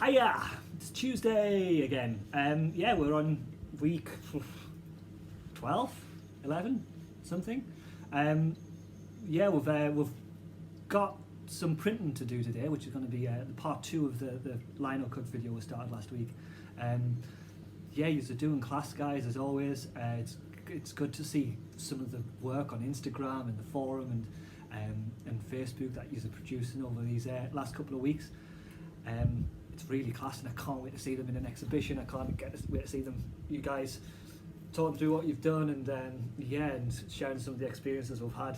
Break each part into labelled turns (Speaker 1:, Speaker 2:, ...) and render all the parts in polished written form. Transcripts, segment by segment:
Speaker 1: Hiya! It's Tuesday again. Yeah, we're on week 12, 11, something. Yeah, we've got some printing to do today, which is going to be the part 2 of the Lino cut video we started last week. Yeah, you're doing class, guys, as always. It's good to see some of the work on Instagram and the forum and Facebook that you're producing over these last couple of weeks. It's really class, and I can't wait to see them in an exhibition. I can't wait to see them, you guys, talking through what you've done and yeah, and sharing some of the experiences we've had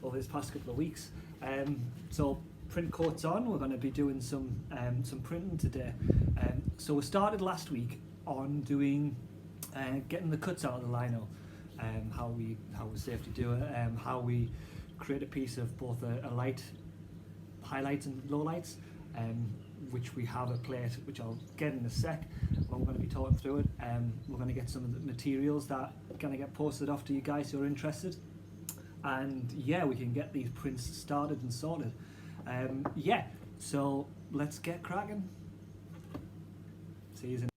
Speaker 1: over this past couple of weeks. So print coat's on. We're going to be doing some printing today. So we started last week on doing getting the cuts out of the lino, how we safely do it, how we create a piece of both a light highlights and lowlights, which we have a plate which I'll get in a sec. We're going to be talking through it. We're going to get some of the materials that are going to get posted off to you guys who are interested, and yeah, we can get these prints started and sorted. Yeah, so let's get cracking. See you in.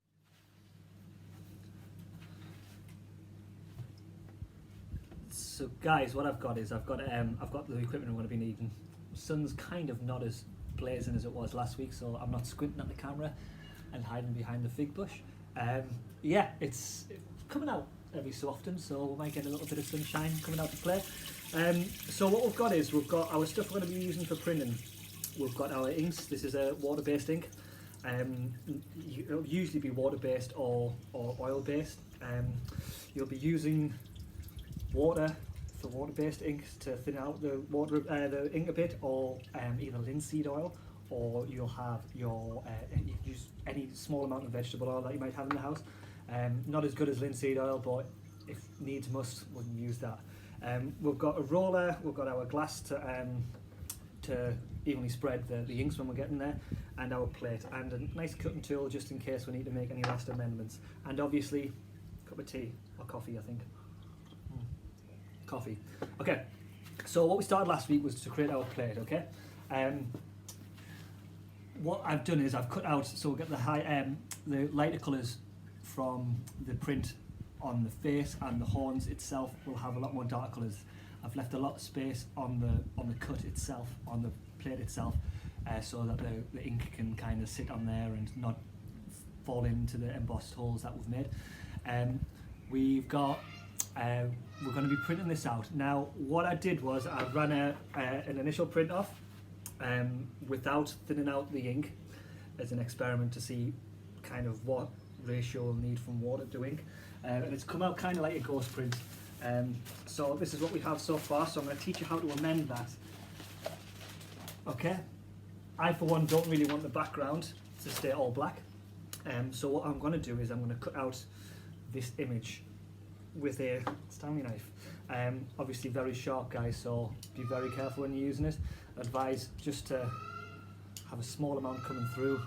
Speaker 1: So guys, what I've got is I've got the equipment I'm going to be needing. The sun's kind of not as blazing as it was last week, so I'm not squinting at the camera and hiding behind the fig bush. Yeah, it's coming out every so often, so we might get a little bit of sunshine coming out to play. So what we've got is we've got our stuff we're going to be using for printing. We've got our inks. This is a water-based ink. It'll usually be water-based or oil-based. You'll be using water for water-based inks to thin out the ink a bit, or either linseed oil, or you'll have your you can use any small amount of vegetable oil that you might have in the house. Not as good as linseed oil, but if needs must, we can use that. We've got a roller, we've got our glass to evenly spread the inks when we're getting there, and our plate, and a nice cutting tool just in case we need to make any last amendments, and obviously a cup of tea or coffee, I think. Coffee. Okay, so what we started last week was to create our plate. Okay, what I've done is I've cut out, so we'll get the lighter colours from the print on the face, and the horns itself will have a lot more dark colours. I've left a lot of space on the cut itself, on the plate itself, so that the ink can kind of sit on there and not fall into the embossed holes that we've made. We've got we're going to be printing this out. Now, what I did was I ran an initial print off without thinning out the ink as an experiment to see kind of what ratio we'll need from water to ink, and it's come out kind of like a ghost print. So this is what we have so far, so I'm going to teach you how to amend that. Okay, I for one don't really want the background to stay all black, so what I'm going to do is I'm going to cut out this image with a Stanley knife. Obviously very sharp, guys, so be very careful when you're using it. Advise just to have a small amount coming through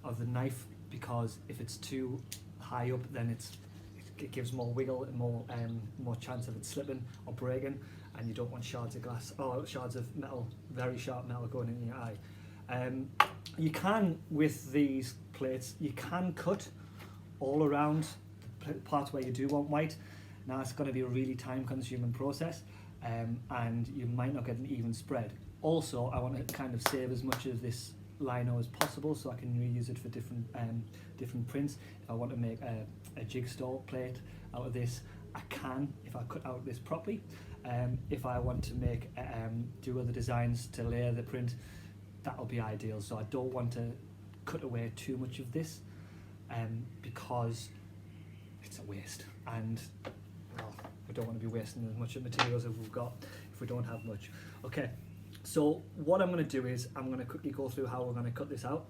Speaker 1: of the knife, because if it's too high up, then it gives more wiggle and more chance of it slipping or breaking, and you don't want shards of glass or shards of metal, very sharp metal, going in your eye. You can, with these plates, you can cut all around parts where you do want white. Now it's going to be a really time-consuming process, and you might not get an even spread. Also, I want to kind of save as much of this lino as possible, so I can reuse it for different prints. If I want to make a jigsaw plate out of this, I can, if I cut out this properly. If I want to make do other designs to layer the print, that'll be ideal. So I don't want to cut away too much of this, because it's a waste, and well, we don't want to be wasting as much of materials as we've got if we don't have much. Okay, so what I'm going to do is I'm going to quickly go through how we're going to cut this out,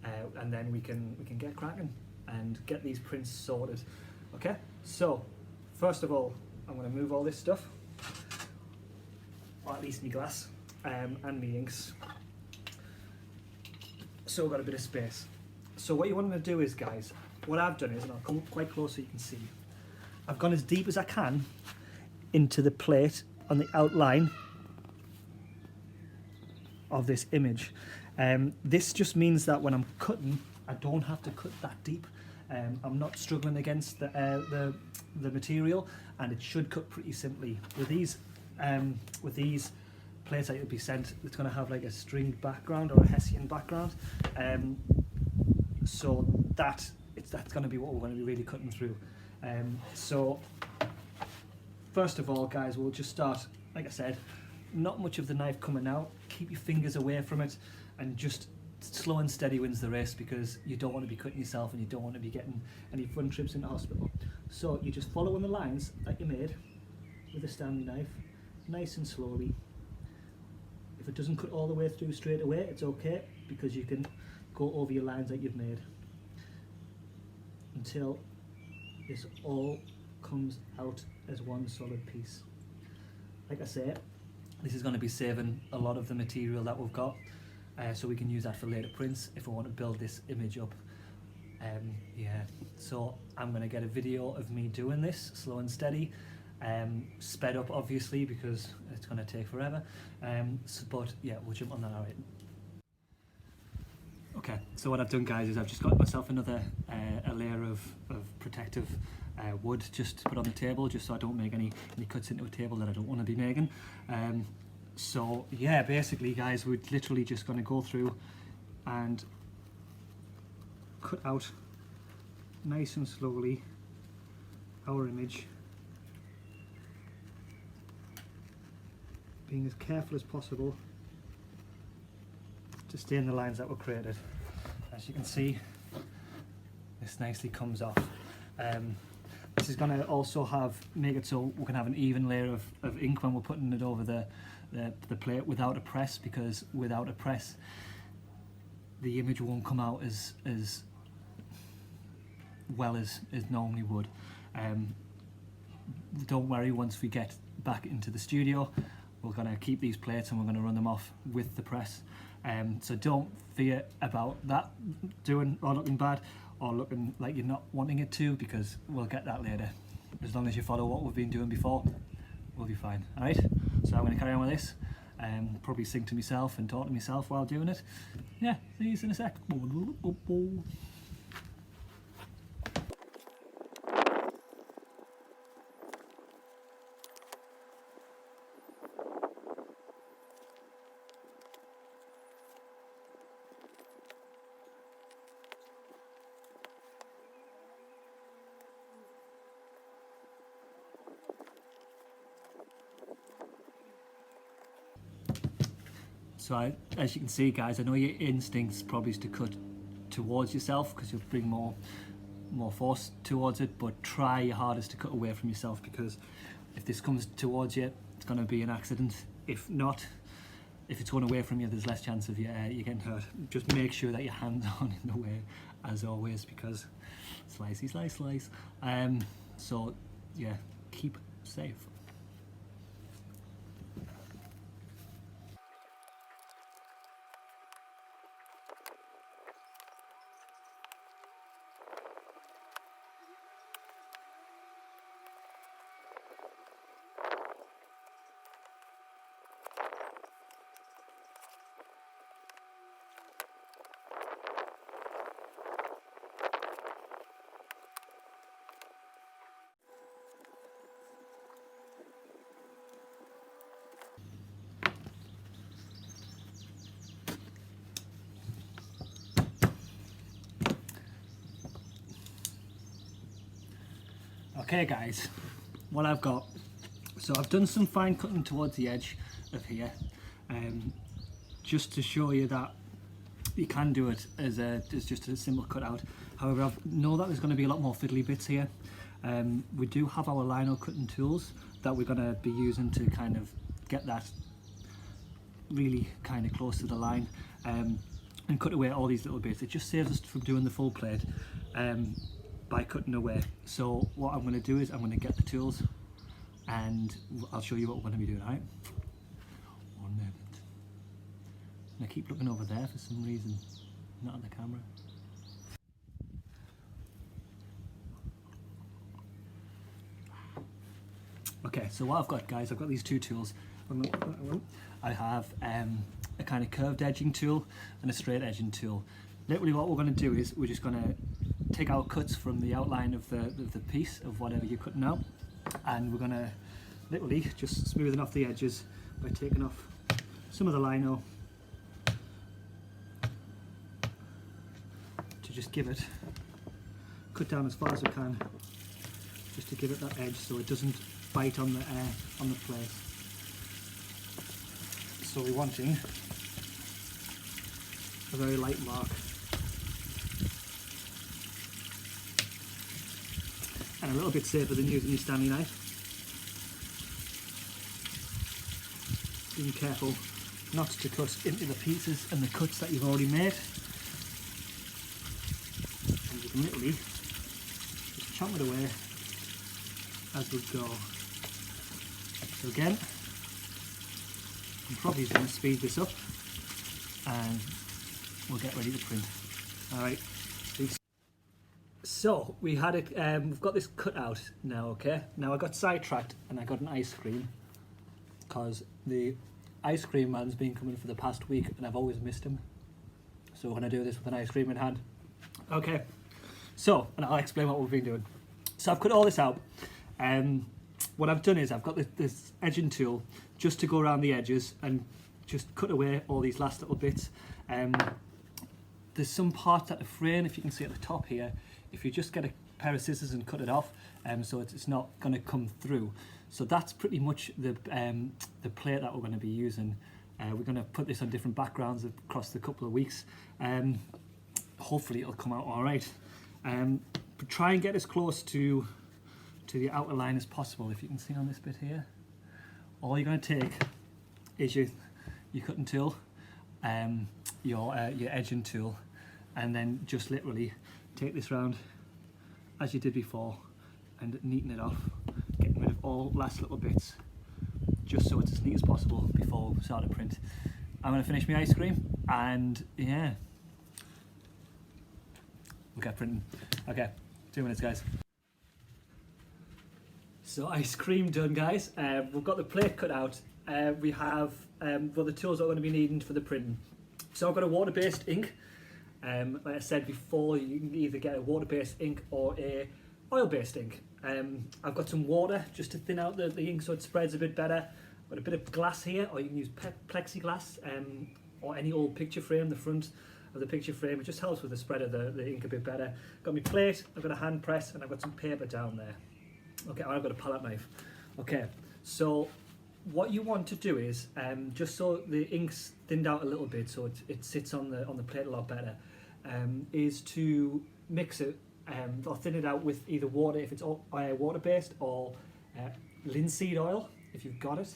Speaker 1: and then we can get cracking and get these prints sorted. Okay, so first of all, I'm going to move all this stuff, or at least my glass and my inks, so we've got a bit of space. So what you want to do is, guys, what I've done is, and I'll come up quite close so you can see, I've gone as deep as I can into the plate on the outline, of this image. This just means that when I'm cutting, I don't have to cut that deep. I'm not struggling against the material, and it should cut pretty simply. With these plates that you'll be sent, it's going to have like a stringed background or a Hessian background, so that's going to be what we're going to be really cutting through. So first of all, guys, we'll just start, like I said, not much of the knife coming out. Keep your fingers away from it, and just slow and steady wins the race, because you don't want to be cutting yourself and you don't want to be getting any fun trips into hospital. So you just follow on the lines that you made with a Stanley knife, nice and slowly. If it doesn't cut all the way through straight away, it's okay, because you can go over your lines that you've made until this all comes out as one solid piece. Like I say, this is going to be saving a lot of the material that we've got, so we can use that for later prints if we want to build this image up. Yeah, so I'm going to get a video of me doing this slow and steady, sped up obviously because it's going to take forever, but yeah, we'll jump on that. Alright. Okay, so what I've done, guys, is I've just got myself another a layer of protective wood just to put on the table, just so I don't make any cuts into a table that I don't want to be making. So yeah, basically, guys, we're literally just going to go through and cut out nice and slowly our image, being as careful as possible to stay in the lines that were created. As you can see, this nicely comes off. This is going to also make it so we can have an even layer of ink when we're putting it over the plate without a press, because without a press the image won't come out as well as it normally would. Don't worry, once we get back into the studio, we're going to keep these plates and we're going to run them off with the press. So don't fear about that doing or looking bad or looking like you're not wanting it to, because we'll get that later. As long as you follow what we've been doing before, we'll be fine. Alright, so I'm going to carry on with this, probably sing to myself and talk to myself while doing it. Yeah, see you in a sec. So as you can see, guys, I know your instinct's probably is to cut towards yourself because you'll bring more force towards it, but try your hardest to cut away from yourself, because if this comes towards you, it's going to be an accident. If not, if it's going away from you, there's less chance of you getting hurt. Just make sure that your hands aren't in the way, as always, because slicey slice slice. So yeah, keep safe. Okay guys, what I've got, so I've done some fine cutting towards the edge of here, just to show you that you can do it as just a simple cutout. However, I know that there's going to be a lot more fiddly bits here. We do have our lino cutting tools that we're going to be using to kind of get that really kind of close to the line, and cut away all these little bits. It just saves us from doing the full plate by cutting away. So what I'm going to do is I'm going to get the tools and I'll show you what we're going to be doing. All right, 1 minute. And I keep looking over there for some reason, not on the camera. Okay, so what I've got, guys, I've got these two tools. I have a kind of curved edging tool and a straight edging tool. Literally what we're going to do is we're just going to take our cuts from the outline of the piece of whatever you're cutting out, and we're going to literally just smoothing off the edges by taking off some of the lino to just give it, cut down as far as we can, just to give it that edge so it doesn't bite on the plate. So we're wanting a very light mark. And a little bit safer than using your Stanley knife. Being careful not to cut into the pieces and the cuts that you've already made. And you can literally just chop it away as we go. So again, I'm probably just going to speed this up and we'll get ready to print. Alright. So we had it. We've got this cut out now. Okay. Now I got sidetracked and I got an ice cream because the ice cream man's been coming for the past week and I've always missed him. So we're gonna do this with an ice cream in hand. Okay. So, and I'll explain what we've been doing. So I've cut all this out. What I've done is I've got this edging tool just to go around the edges and just cut away all these last little bits. There's some parts that are fraying, if you can see at the top here. If you just get a pair of scissors and cut it off, so it's not going to come through. So that's pretty much the plate that we're going to be using. We're going to put this on different backgrounds across the couple of weeks. Hopefully it'll come out all right. But try and get as close to the outer line as possible. If you can see on this bit here, all you're going to take is your cutting tool, your edging tool, and then just literally take this round as you did before and neaten it off, getting rid of all last little bits, just so it's as neat as possible before we start to print. I'm going to finish my ice cream and yeah, we'll get printing. Okay, 2 minutes guys. So ice cream done guys. We've got the plate cut out. We have well, the tools that we're going to be needing for the printing. So I've got a water-based ink. Like I said before, you can either get a water-based ink or a oil-based ink. I've got some water just to thin out the ink so it spreads a bit better. I've got a bit of glass here, or you can use plexiglass or any old picture frame, the front of the picture frame. It just helps with the spread of the ink a bit better. Got my plate, I've got a hand press, and I've got some paper down there. Okay, I've got a palette knife. Okay, so what you want to do is, just so the ink's thinned out a little bit so it sits on the plate a lot better, is to mix it or thin it out with either water if it's water-based, or linseed oil if you've got it,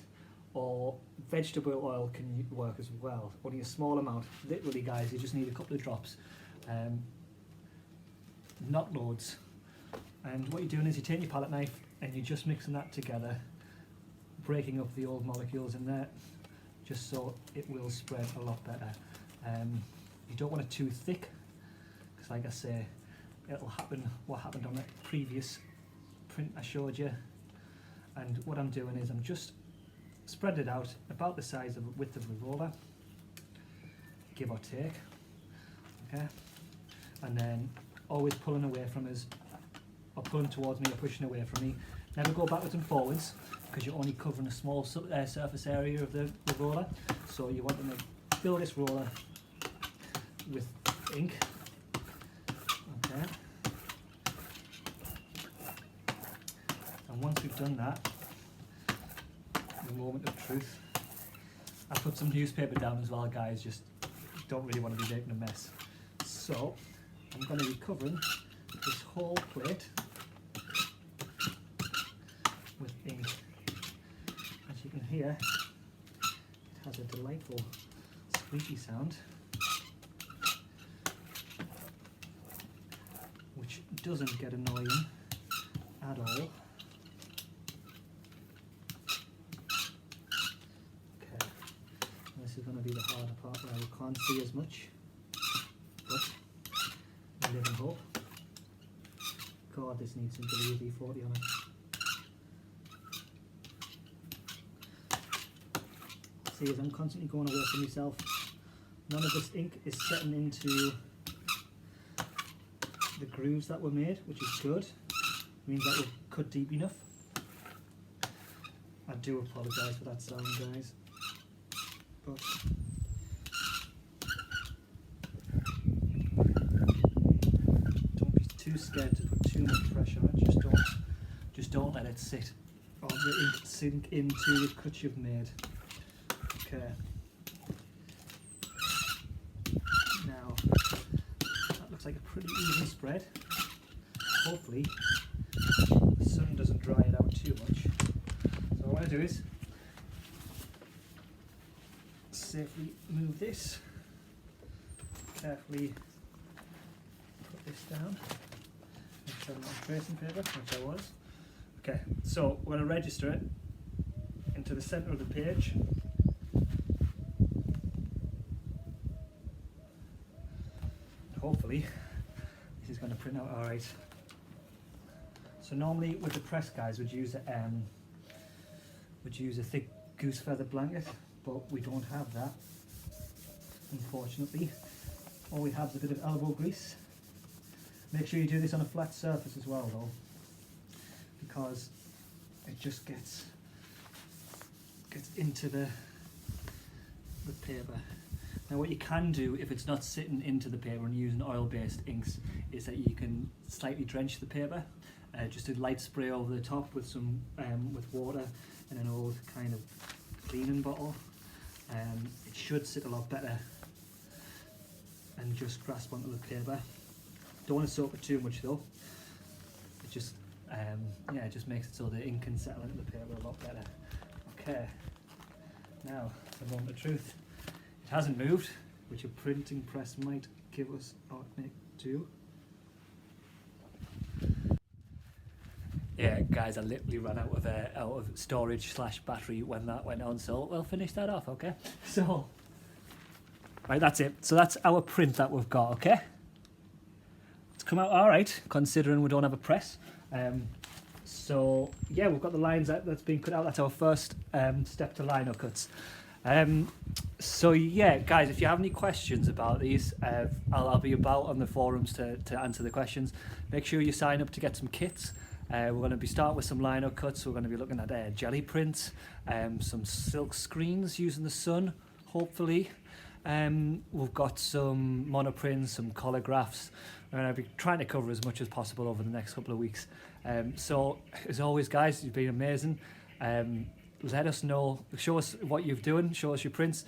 Speaker 1: or vegetable oil can work as well. Only a small amount. Literally guys, you just need a couple of drops, not loads. And what you're doing is you're taking your palette knife and you're just mixing that together, breaking up the old molecules in there, just so it will spread a lot better. You don't want it too thick, because like I say, it'll happen what happened on that previous print I showed you. And what I'm doing is I'm just spread it out about the size of the width of the roller, give or take. Okay, and then always pulling away from us, or pulling towards me or pushing away from me. Never go backwards and forwards, because you're only covering a small surface area of the roller. So you want to fill this roller with ink. Okay. And once we've done that, the moment of truth. I put some newspaper down as well, guys. Just don't really want to be making a mess. So I'm going to be covering this whole plate with ink. As you can hear, it has a delightful squeaky sound, which doesn't get annoying at all. Okay, this is going to be the harder part where we can't see as much, but we live in hope. God, this needs some WD-40 on it. See, as I'm constantly going away from myself, none of this ink is setting into the grooves that were made, which is good. Means that we've cut deep enough. I do apologise for that sound, guys, but don't be too scared to put too much pressure on it. Just don't let it sit or the ink sink into the cuts you've made. Okay. Now that looks like a pretty even spread. Hopefully the sun doesn't dry it out too much. So what I do is safely move this, carefully put this down, make sure I'm not on tracing paper, which I was. Okay, so we're going to register it into the centre of the page. Hopefully this is going to print out alright. So normally with the press, guys, would use a thick goose feather blanket, but we don't have that, unfortunately. All we have is a bit of elbow grease. Make sure you do this on a flat surface as well, though, because it just gets into the paper. Now what you can do if it's not sitting into the paper and using oil-based inks is that you can slightly drench the paper, just a light spray over the top with some with water and an old kind of cleaning bottle. It should sit a lot better and just grasp onto the paper. Don't want to soak it too much though. It just it just makes it so the ink can settle into the paper a lot better. Okay, now the moment of truth. It hasn't moved, which a printing press might give us or make do. Yeah, guys, I literally ran out of storage / battery when that went on, so we'll finish that off, okay? So, right, that's it. So that's our print that we've got, okay? It's come out all right, considering we don't have a press. So yeah, we've got the lines that's been cut out. That's our first step to lino cuts. So yeah, guys, if you have any questions about these, I'll be about on the forums to answer the questions. Make sure you sign up to get some kits. We're going to be starting with some lino cuts. We're going to be looking at jelly prints, some silk screens using the sun, hopefully. We've got some monoprints, some collagraphs. We're going to be trying to cover as much as possible over the next couple of weeks. So as always, guys, you've been amazing. Let us know, show us what you're doing, show us your prints.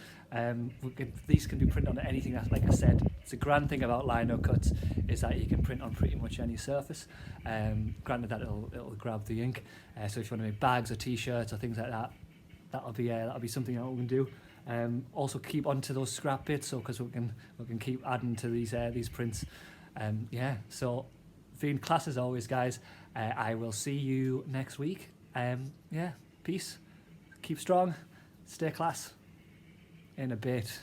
Speaker 1: These can be printed on anything. That, like I said, it's a grand thing about lino cuts is that you can print on pretty much any surface. Granted that it'll grab the ink. So if you want to make bags or t-shirts or things like that, that'll be something that we can do. Also keep on to those scrap bits, so because we can keep adding to these prints. Yeah, so being class as always, guys. I will see you next week. Yeah, peace. Keep strong. Stay class. In a bit.